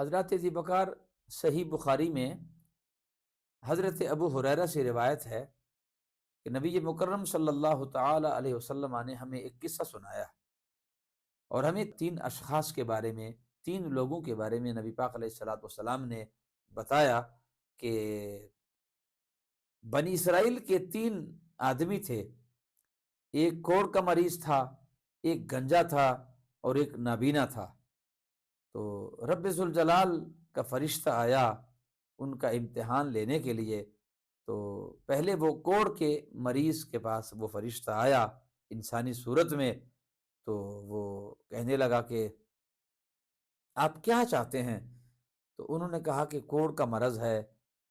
حضرات ذی بکار صحیح بخاری میں حضرت ابو ہریرہ سے روایت ہے کہ نبی مکرم صلی اللہ تعالی علیہ وسلم نے ہمیں ایک قصہ سنایا اور ہمیں تین اشخاص کے بارے میں، تین لوگوں کے بارے میں نبی پاک علیہ الصلوۃ والسلام نے بتایا کہ بنی اسرائیل کے تین آدمی تھے، ایک کوڑ کا مریض تھا، ایک گنجا تھا اور ایک نابینا تھا۔ تو رب ذوالجلال کا فرشتہ آیا ان کا امتحان لینے کے لیے۔ تو پہلے وہ کوڑ کے مریض کے پاس وہ فرشتہ آیا انسانی صورت میں، تو وہ کہنے لگا کہ آپ کیا چاہتے ہیں؟ تو انہوں نے کہا کہ کوڑ کا مرض ہے،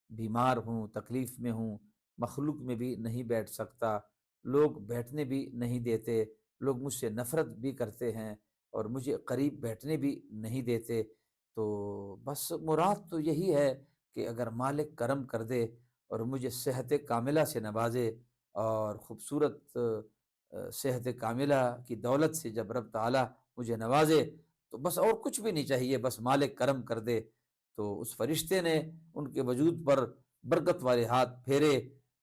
بیمار ہوں، تکلیف میں ہوں، مخلوق میں بھی نہیں بیٹھ سکتا، لوگ بیٹھنے بھی نہیں دیتے، لوگ مجھ سے نفرت بھی کرتے ہیں اور مجھے قریب بیٹھنے بھی نہیں دیتے۔ تو بس مراد تو یہی ہے کہ اگر مالک کرم کر دے اور مجھے صحت کاملہ سے نوازے، اور خوبصورت صحت کاملہ کی دولت سے جب رب تعالیٰ مجھے نوازے تو بس اور کچھ بھی نہیں چاہیے، بس مالک کرم کر دے۔ تو اس فرشتے نے ان کے وجود پر برکت والے ہاتھ پھیرے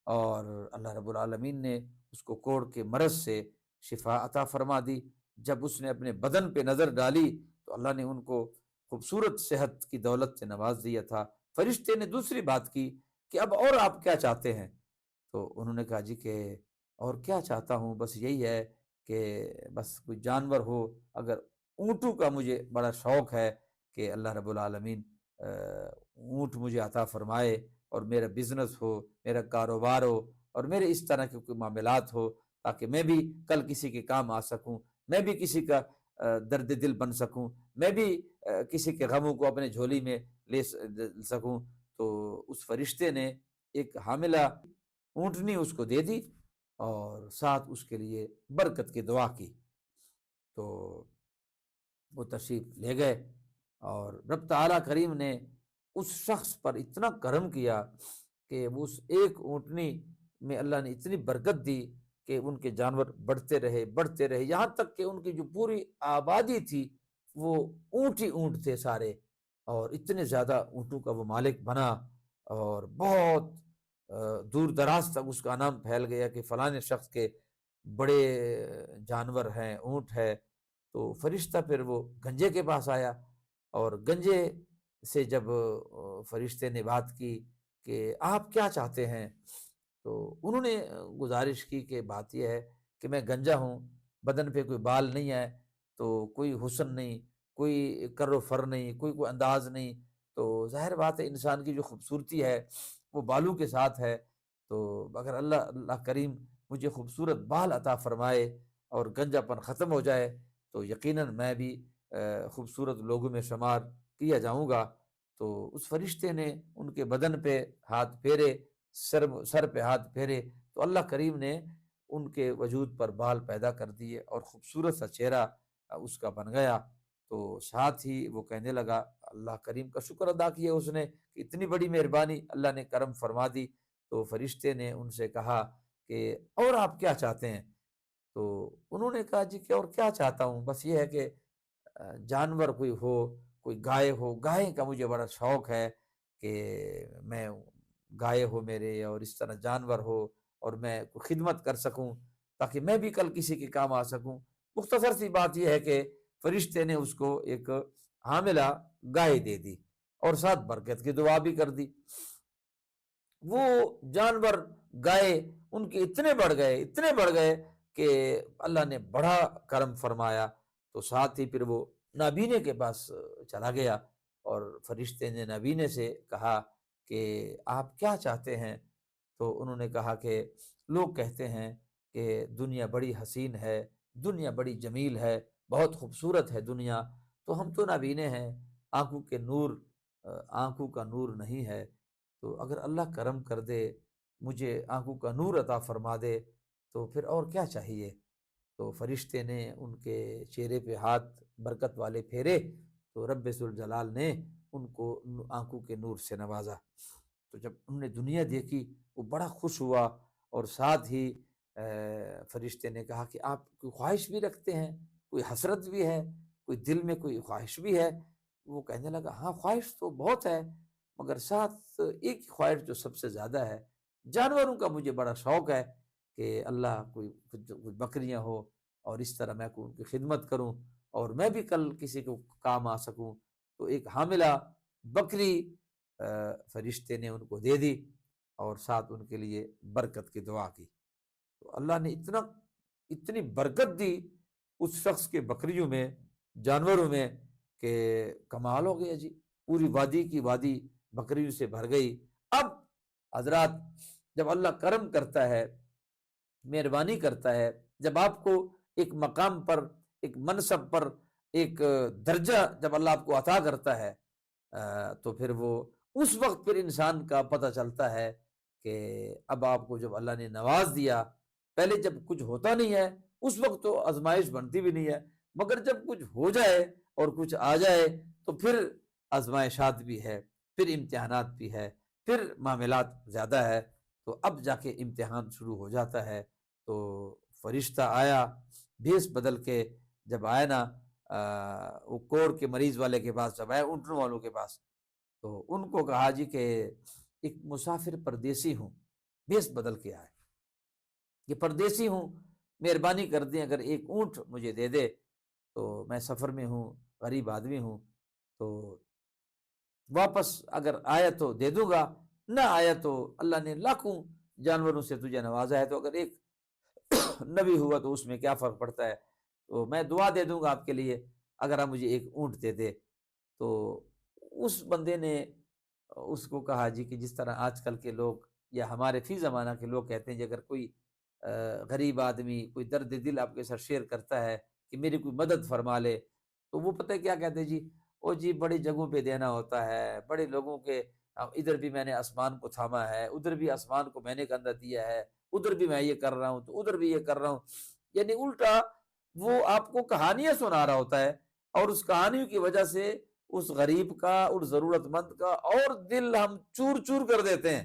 اور اللہ رب العالمین نے اس کو کوڑ کے مرض سے شفا عطا فرما دی۔ جب اس نے اپنے بدن پہ نظر ڈالی تو اللہ نے ان کو خوبصورت صحت کی دولت سے نواز دیا تھا۔ فرشتے نے دوسری بات کی کہ اب اور آپ کیا چاہتے ہیں؟ تو انہوں نے کہا جی کہ اور کیا چاہتا ہوں، بس یہی ہے کہ بس کوئی جانور ہو، اگر اونٹوں کا مجھے بڑا شوق ہے کہ اللہ رب العالمین اونٹ مجھے عطا فرمائے اور میرا بزنس ہو، میرا کاروبار ہو اور میرے اس طرح کے کوئی معاملات ہو تاکہ میں بھی کل کسی کے کام آ سکوں، میں بھی کسی کا درد دل بن سکوں، میں بھی کسی کے غموں کو اپنے جھولی میں لے سکوں۔ تو اس فرشتے نے ایک حاملہ اونٹنی اس کو دے دی اور ساتھ اس کے لیے برکت کی دعا کی۔ تو وہ تشریف لے گئے اور رب تعالیٰ کریم نے اس شخص پر اتنا کرم کیا کہ وہ اس ایک اونٹنی میں اللہ نے اتنی برکت دی کہ ان کے جانور بڑھتے رہے، یہاں تک کہ ان کی جو پوری آبادی تھی وہ اونٹ ہی اونٹ تھے سارے، اور اتنے زیادہ اونٹوں کا وہ مالک بنا اور بہت دور دراز تک اس کا نام پھیل گیا کہ فلاں شخص کے بڑے جانور ہیں، اونٹ ہے۔ تو فرشتہ پھر وہ گنجے کے پاس آیا اور گنجے سے جب فرشتے نے بات کی کہ آپ کیا چاہتے ہیں، تو انہوں نے گزارش کی کہ بات یہ ہے کہ میں گنجا ہوں، بدن پہ کوئی بال نہیں ہے، تو کوئی حسن نہیں، کوئی کر و فر نہیں، کوئی انداز نہیں، تو ظاہر بات ہے انسان کی جو خوبصورتی ہے وہ بالوں کے ساتھ ہے۔ تو اگر اللہ کریم مجھے خوبصورت بال عطا فرمائے اور گنجا پن ختم ہو جائے تو یقیناً میں بھی خوبصورت لوگوں میں شمار کیا جاؤں گا۔ تو اس فرشتے نے ان کے بدن پہ ہاتھ پھیرے، سر پہ ہاتھ پھیرے، تو اللہ کریم نے ان کے وجود پر بال پیدا کر دیے اور خوبصورت سا چہرہ اس کا بن گیا۔ تو ساتھ ہی وہ کہنے لگا، اللہ کریم کا شکر ادا کیا اس نے کہ اتنی بڑی مہربانی اللہ نے کرم فرما دی۔ تو فرشتے نے ان سے کہا کہ اور آپ کیا چاہتے ہیں؟ تو انہوں نے کہا جی کہ اور کیا چاہتا ہوں، بس یہ ہے کہ جانور کوئی ہو، کوئی گائے ہو، گائے کا مجھے بڑا شوق ہے کہ میں گائے ہو میرے اور اس طرح جانور ہو اور میں خدمت کر سکوں تاکہ میں بھی کل کسی کے کام آ سکوں۔ مختصر سی بات یہ ہے کہ فرشتے نے اس کو ایک حاملہ گائے دے دی اور ساتھ برکت کی دعا بھی کر دی۔ وہ جانور گائے ان کے اتنے بڑھ گئے کہ اللہ نے بڑا کرم فرمایا۔ تو ساتھ ہی پھر وہ نابینے کے پاس چلا گیا اور فرشتے نے نابینے سے کہا کہ آپ کیا چاہتے ہیں؟ تو انہوں نے کہا کہ لوگ کہتے ہیں کہ دنیا بڑی حسین ہے، دنیا بڑی جمیل ہے، بہت خوبصورت ہے دنیا، تو ہم تو نابینے ہیں، آنکھوں کا نور نہیں ہے، تو اگر اللہ کرم کر دے، مجھے آنکھوں کا نور عطا فرما دے تو پھر اور کیا چاہیے۔ تو فرشتے نے ان کے چہرے پہ ہاتھ برکت والے پھیرے تو رب ذوالجلال نے ان کو آنکھوں کے نور سے نوازا۔ تو جب انہوں نے دنیا دیکھی وہ بڑا خوش ہوا، اور ساتھ ہی فرشتے نے کہا کہ آپ کوئی خواہش بھی رکھتے ہیں، کوئی حسرت بھی ہے، کوئی دل میں کوئی خواہش بھی ہے؟ وہ کہنے لگا ہاں خواہش تو بہت ہے، مگر ساتھ ایک ہی خواہش جو سب سے زیادہ ہے، جانوروں کا مجھے بڑا شوق ہے کہ اللہ کوئی کچھ بکریاں ہو اور اس طرح میں ان کی خدمت کروں اور میں بھی کل کسی کو کام آ سکوں۔ تو ایک حاملہ بکری فرشتے نے ان کو دے دی اور ساتھ ان کے لیے برکت کی دعا کی۔ تو اللہ نے اتنی برکت دی اس شخص کے بکریوں میں، جانوروں میں، کہ کمال ہو گیا جی، پوری وادی کی وادی بکریوں سے بھر گئی۔ اب حضرات، جب اللہ کرم کرتا ہے، مہربانی کرتا ہے، جب آپ کو ایک مقام پر، ایک منصب پر، ایک درجہ جب اللہ آپ کو عطا کرتا ہے، تو پھر وہ اس وقت پھر انسان کا پتہ چلتا ہے کہ اب آپ کو جب اللہ نے نواز دیا، پہلے جب کچھ ہوتا نہیں ہے اس وقت تو آزمائش بنتی بھی نہیں ہے، مگر جب کچھ ہو جائے اور کچھ آ جائے تو پھر آزمائشات بھی ہے، پھر امتحانات بھی ہے، پھر معاملات زیادہ ہے، تو اب جا کے امتحان شروع ہو جاتا ہے۔ تو فرشتہ آیا بھیس بدل کے، جب آیا نا وہ کوڑ کے مریض والے کے پاس، جب آیا اونٹنوں والوں کے پاس، تو ان کو کہا جی کہ ایک مسافر پردیسی ہوں، بھیس بدل کے آئے، یہ پردیسی ہوں، مہربانی کر دیں اگر ایک اونٹ مجھے دے دے تو میں سفر میں ہوں، غریب آدمی ہوں، تو واپس اگر آیا تو دے دوں گا، نہ آیا تو اللہ نے لاکھوں جانوروں سے تجھے نوازا ہے، تو اگر ایک نبی ہوا تو اس میں کیا فرق پڑتا ہے، تو میں دعا دے دوں گا آپ کے لیے اگر آپ مجھے ایک اونٹ دے دے۔ تو اس بندے نے اس کو کہا جی کہ جس طرح آج کل کے لوگ یا ہمارے فی زمانہ کے لوگ کہتے ہیں جی اگر کوئی غریب آدمی کوئی درد دل آپ کے ساتھ شیئر کرتا ہے کہ میری کوئی مدد فرما لے، تو وہ پتہ ہے کیا کہتے ہیں جی، او جی بڑی جگہوں پہ دینا ہوتا ہے، بڑے لوگوں کے، ادھر بھی میں نے آسمان کو تھاما ہے، ادھر بھی آسمان کو میں نے کندھا دیا ہے، ادھر بھی میں یہ کر رہا ہوں تو ادھر بھی یہ کر رہا ہوں، یعنی الٹا وہ آپ کو کہانیاں سنا رہا ہوتا ہے، اور اس کہانیوں کی وجہ سے اس غریب کا، اس ضرورت مند کا اور دل ہم چور چور کر دیتے ہیں۔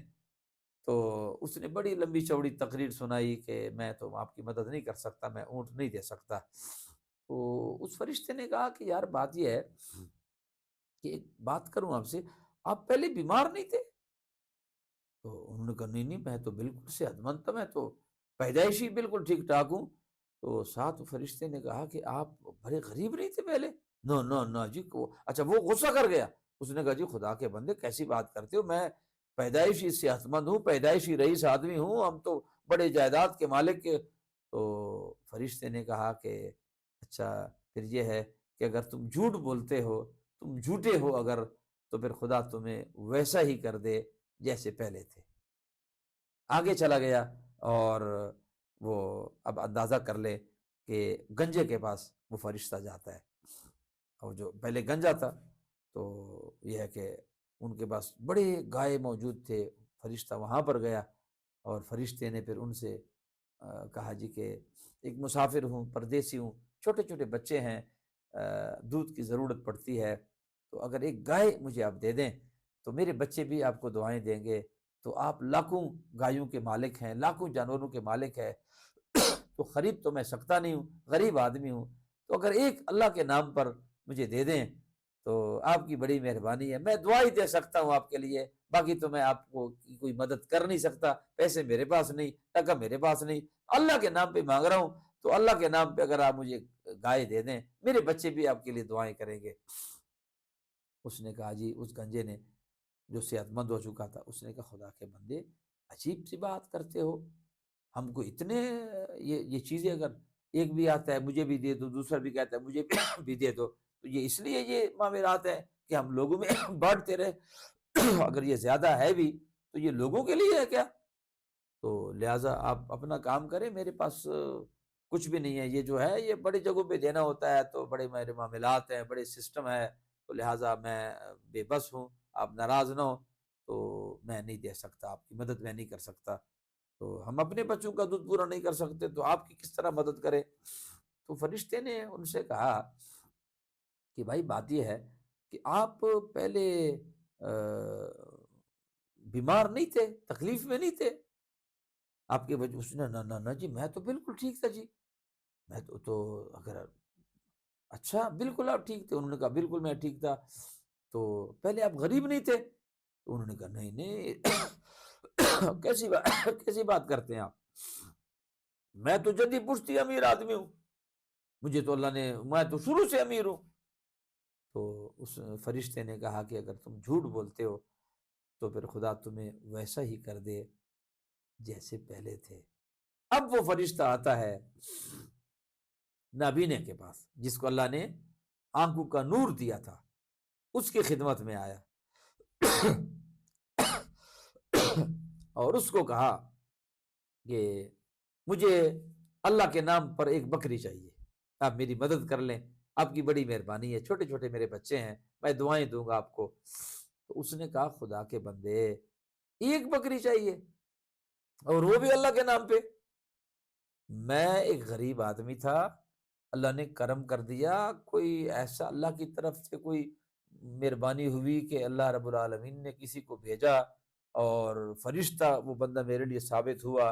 تو اس نے بڑی لمبی چوڑی تقریر سنائی کہ میں تو آپ کی مدد نہیں کر سکتا، میں اونٹ نہیں دے سکتا۔ تو اس فرشتے نے کہا کہ یار بات یہ ہے کہ ایک بات کروں آپ سے، آپ پہلے بیمار نہیں تھے؟ تو انہوں نے کہا نہیں نہیں، میں تو بالکل صحت مند تھا، میں تو پیدائشی بالکل ٹھیک ٹھاک ہوں۔ تو ساتھ فرشتے نے کہا کہ آپ بڑے غریب نہیں تھے پہلے؟ نو نو نو جی اچھا، وہ غصہ کر گیا، اس نے کہا جی خدا کے بندے کیسی بات کرتے ہو، میں پیدائشی صحت مند ہوں، پیدائشی رئیس آدمی ہوں، ہم تو بڑے جائیداد کے مالک کے۔ تو فرشتے نے کہا کہ اچھا پھر یہ ہے کہ اگر تم جھوٹ بولتے ہو، تم جھوٹے ہو اگر، تو پھر خدا تمہیں ویسا ہی کر دے جیسے پہلے تھے۔ آگے چلا گیا اور وہ اب اندازہ کر لے کہ گنجے کے پاس وہ فرشتہ جاتا ہے، اور جو پہلے گنجا تھا تو یہ ہے کہ ان کے پاس بڑے گائے موجود تھے، فرشتہ وہاں پر گیا اور فرشتے نے پھر ان سے کہا جی کہ ایک مسافر ہوں، پردیسی ہوں، چھوٹے چھوٹے بچے ہیں، دودھ کی ضرورت پڑتی ہے، تو اگر ایک گائے مجھے آپ دے دیں تو میرے بچے بھی آپ کو دعائیں دیں گے، تو آپ لاکھوں گایوں کے مالک ہیں، لاکھوں جانوروں کے مالک ہیں، تو خرید تو میں سکتا نہیں ہوں، غریب آدمی ہوں، تو اگر ایک اللہ کے نام پر مجھے دے دیں تو آپ کی بڑی مہربانی ہے، میں دعا ہی دے سکتا ہوں آپ کے لیے، باقی تو میں آپ کو کوئی مدد کر نہیں سکتا، پیسے میرے پاس نہیں، ٹکا میرے پاس نہیں، اللہ کے نام پہ مانگ رہا ہوں، تو اللہ کے نام پہ اگر آپ مجھے گائے دے دیں، میرے بچے بھی آپ کے لیے دعائیں کریں گے۔ اس نے کہا جی، اس گنجے نے جو صحت مند ہو چکا تھا، اس نے کہا خدا کے بندے عجیب سی بات کرتے ہو، ہم کو اتنے یہ چیزیں اگر ایک بھی آتا ہے مجھے بھی دے دو، دوسرا بھی کہتا ہے مجھے بھی دے دو، تو یہ اس لیے یہ معاملات ہیں کہ ہم لوگوں میں بانٹتے رہے، اگر یہ زیادہ ہے بھی تو یہ لوگوں کے لیے ہے کیا؟ تو لہٰذا آپ اپنا کام کریں، میرے پاس کچھ بھی نہیں ہے، یہ جو ہے یہ بڑی جگہوں پہ دینا ہوتا ہے تو بڑے میرے معاملات ہیں، بڑے سسٹم ہے، تو لہٰذا میں بے بس ہوں، آپ ناراض نہ ہو، تو میں نہیں دے سکتا، آپ کی مدد میں نہیں کر سکتا، تو ہم اپنے بچوں کا دودھ پورا نہیں کر سکتے تو آپ کی کس طرح مدد کریں؟ تو فرشتے نے ان سے کہا کہ بھائی بات یہ ہے کہ آپ پہلے بیمار نہیں تھے، تکلیف میں نہیں تھے، آپ کی وجہ، اس نے نہ نہ نہ جی میں تو بالکل ٹھیک تھا جی، میں تو اگر اچھا بالکل آپ ٹھیک تھے؟ انہوں نے کہا بالکل میں ٹھیک تھا۔ تو پہلے آپ غریب نہیں تھے؟ تو انہوں نے کہا نہیں نہیں کیسی بات کرتے ہیں آپ، میں تو جدی پشتی امیر آدمی ہوں، مجھے تو اللہ نے، میں تو شروع سے امیر ہوں۔ تو اس فرشتے نے کہا کہ اگر تم جھوٹ بولتے ہو تو پھر خدا تمہیں ویسا ہی کر دے جیسے پہلے تھے۔ اب وہ فرشتہ آتا ہے نابینے کے پاس، جس کو اللہ نے آنکھوں کا نور دیا تھا، اس کی خدمت میں آیا اور اس کو کہا کہ مجھے اللہ کے نام پر ایک بکری چاہیے، آپ میری مدد کر لیں، آپ کی بڑی مہربانی ہے، چھوٹے چھوٹے میرے بچے ہیں، میں دعائیں دوں گا آپ کو۔ تو اس نے کہا خدا کے بندے، ایک بکری چاہیے اور وہ بھی اللہ کے نام پہ؟ میں ایک غریب آدمی تھا، اللہ نے کرم کر دیا، کوئی ایسا اللہ کی طرف سے کوئی مہربانی ہوئی کہ اللہ رب العالمین نے کسی کو بھیجا اور فرشتہ وہ بندہ میرے لیے ثابت ہوا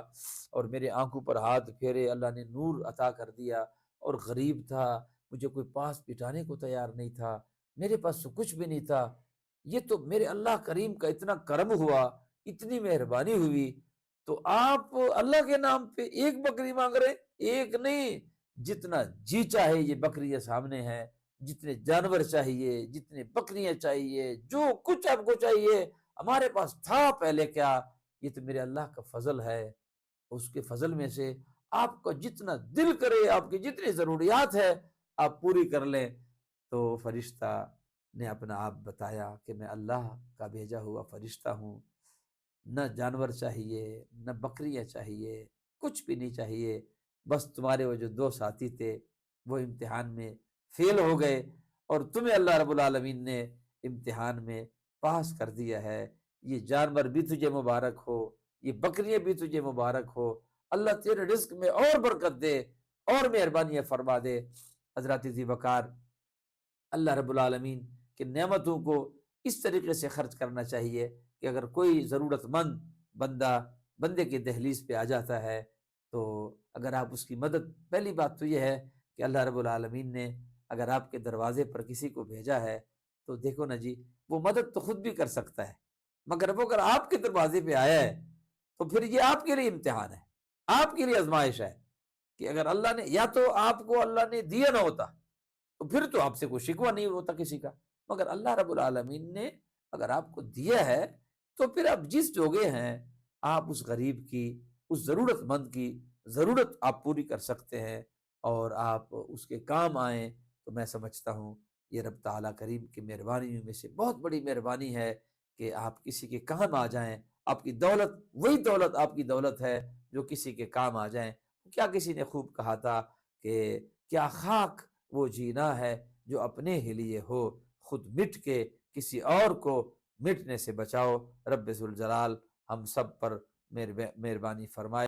اور میرے آنکھوں پر ہاتھ پھیرے، اللہ نے نور عطا کر دیا، اور غریب تھا، مجھے کوئی پاس پٹانے کو تیار نہیں تھا، میرے پاس تو کچھ بھی نہیں تھا، یہ تو میرے اللہ کریم کا اتنا کرم ہوا، اتنی مہربانی ہوئی، تو آپ اللہ کے نام پہ ایک بکری مانگ رہے؟ ایک نہیں، جتنا جی چاہے یہ بکریاں سامنے ہیں، جتنے جانور چاہیے، جتنے بکریاں چاہیے، جو کچھ آپ کو چاہیے ہمارے پاس تھا پہلے، کیا یہ تو میرے اللہ کا فضل ہے، اس کے فضل میں سے آپ کا جتنا دل کرے، آپ کی جتنی ضروریات ہے آپ پوری کر لیں۔ تو فرشتہ نے اپنا آپ بتایا کہ میں اللہ کا بھیجا ہوا فرشتہ ہوں، نہ جانور چاہیے، نہ بکریاں چاہیے، کچھ بھی نہیں چاہیے، بس تمہارے وہ جو دو ساتھی تھے وہ امتحان میں فیل ہو گئے اور تمہیں اللہ رب العالمین نے امتحان میں پاس کر دیا ہے، یہ جانور بھی تجھے مبارک ہو، یہ بکریاں بھی تجھے مبارک ہو، اللہ تیرے رزق میں اور برکت دے اور مہربانیاں فرما دے۔ حضرات ذی وقار، اللہ رب العالمین کی نعمتوں کو اس طریقے سے خرچ کرنا چاہیے کہ اگر کوئی ضرورت مند بندے کے دہلیز پہ آ جاتا ہے تو اگر آپ اس کی مدد، پہلی بات تو یہ ہے کہ اللہ رب العالمین نے اگر آپ کے دروازے پر کسی کو بھیجا ہے تو دیکھو نا جی، وہ مدد تو خود بھی کر سکتا ہے، مگر وہ اگر آپ کے دروازے پہ آیا ہے تو پھر یہ آپ کے لیے امتحان ہے، آپ کے لیے آزمائش ہے کہ اگر اللہ نے، یا تو آپ کو اللہ نے دیا نہ ہوتا تو پھر تو آپ سے کوئی شکوہ نہیں ہوتا کسی کا، مگر اللہ رب العالمین نے اگر آپ کو دیا ہے تو پھر آپ جس جوگے ہیں آپ اس غریب کی، اس ضرورت مند کی ضرورت آپ پوری کر سکتے ہیں اور آپ اس کے کام آئیں، تو میں سمجھتا ہوں یہ رب تعالیٰ کریم کی مہربانیوں میں سے بہت بڑی مہربانی ہے کہ آپ کسی کے کام آ جائیں، آپ کی دولت وہی دولت آپ کی دولت ہے جو کسی کے کام آ جائیں۔ کیا کسی نے خوب کہا تھا کہ کیا خاک وہ جینا ہے جو اپنے ہی لیے ہو، خود مٹ کے کسی اور کو مٹنے سے بچاؤ۔ رب ذوالجلال ہم سب پر مہربانی فرمائے۔